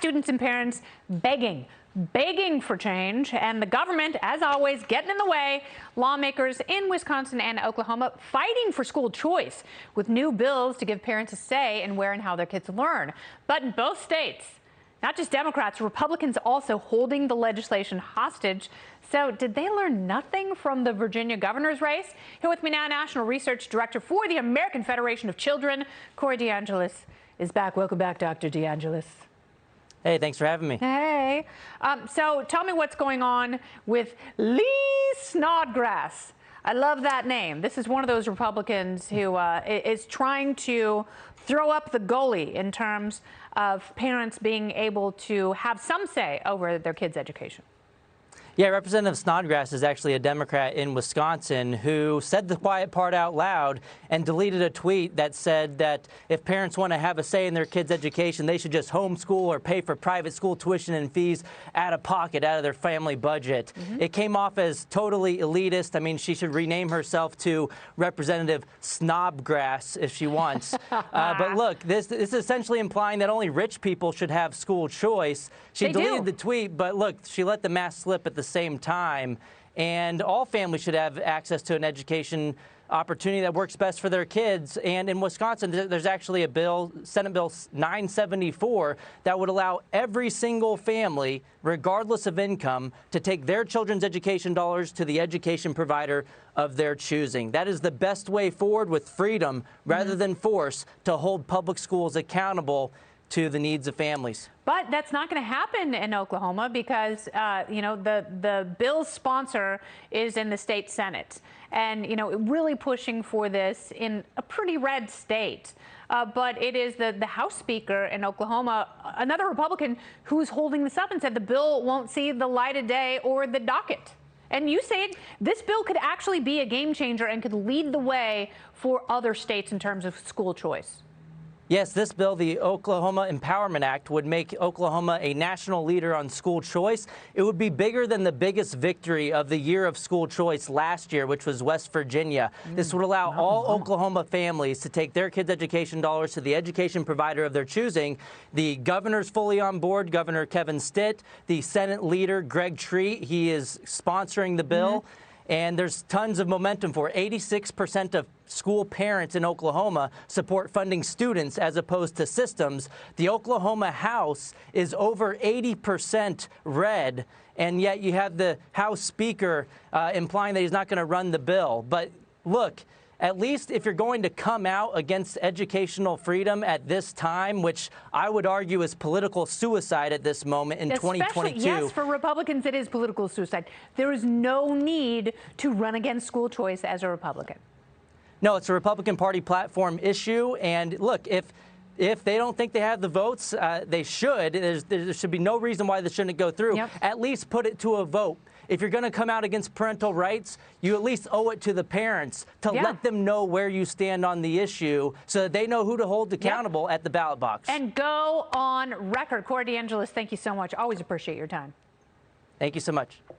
students and parents begging for change, and the government, as always, getting in the way. Lawmakers in Wisconsin and Oklahoma fighting for school choice with new bills to give parents a say in where and how their kids learn. But in both states, not just Democrats, Republicans also holding the legislation hostage. So did they learn nothing from the Virginia governor's race? Here with me now, National Research Director for the American Federation of Children, Corey DeAngelis is back. Welcome back, Dr. DeAngelis. Hey, thanks for having me. Hey. So tell me what's going on with Lee Snodgrass. I love that name. This is one of those Republicans who is trying to throw up the goalie in terms of parents being able to have some say over their kids' education. Yeah, Representative Snodgrass is actually a Democrat in Wisconsin who said the quiet part out loud and deleted a tweet that said that if parents want to have a say in their kids' education, they should just homeschool or pay for private school tuition and fees out of pocket, out of their family budget. It came off as totally elitist. I mean, she should rename herself to Representative Snobgrass if she wants. But look, this is essentially implying that only rich people should have school choice. She deleted the tweet, but look, she let the mask slip at the same time, and all families should have access to an education opportunity that works best for their kids. And in Wisconsin, there's actually a bill, Senate Bill 974, that would allow every single family, regardless of income, to take their children's education dollars to the education provider of their choosing. That is the best way forward, with freedom rather than force, to hold public schools accountable to the needs of families. But that's not going to happen in Oklahoma because, the bill's sponsor is in the state Senate. And, really pushing for this in a pretty red state. But it is the House Speaker in Oklahoma, another Republican, who's holding this up and said the bill won't see the light of day or the docket. And you say this bill could actually be a game changer and could lead the way for other states in terms of school choice. Yes, this bill, the Oklahoma Empowerment Act, would make Oklahoma a national leader on school choice. It would be bigger than the biggest victory of the year of school choice last year, which was West Virginia. This would allow all Oklahoma families to take their kids' education dollars to the education provider of their choosing. The governor's fully on board, Governor Kevin Stitt. The Senate leader, Greg Treat, he is sponsoring the bill. And there's tons of momentum for it. 86% of school parents in Oklahoma support funding students as opposed to systems. The Oklahoma House is over 80% red, and yet you have the House Speaker implying that he's not going to run the bill. But look, at least if you're going to come out against educational freedom at this time, which I would argue is political suicide at this moment in 2022. Yes, for Republicans, it is political suicide. There is no need to run against school choice as a Republican. No, it's a Republican Party platform issue. And look, if they don't think they have the votes, they should. There should be no reason why this shouldn't go through. At least put it to a vote. If you're going to come out against parental rights, you at least owe it to the parents to let them know where you stand on the issue so that they know who to hold accountable at the ballot box. And go on record. Corey DeAngelis, thank you so much. Always appreciate your time. Thank you so much.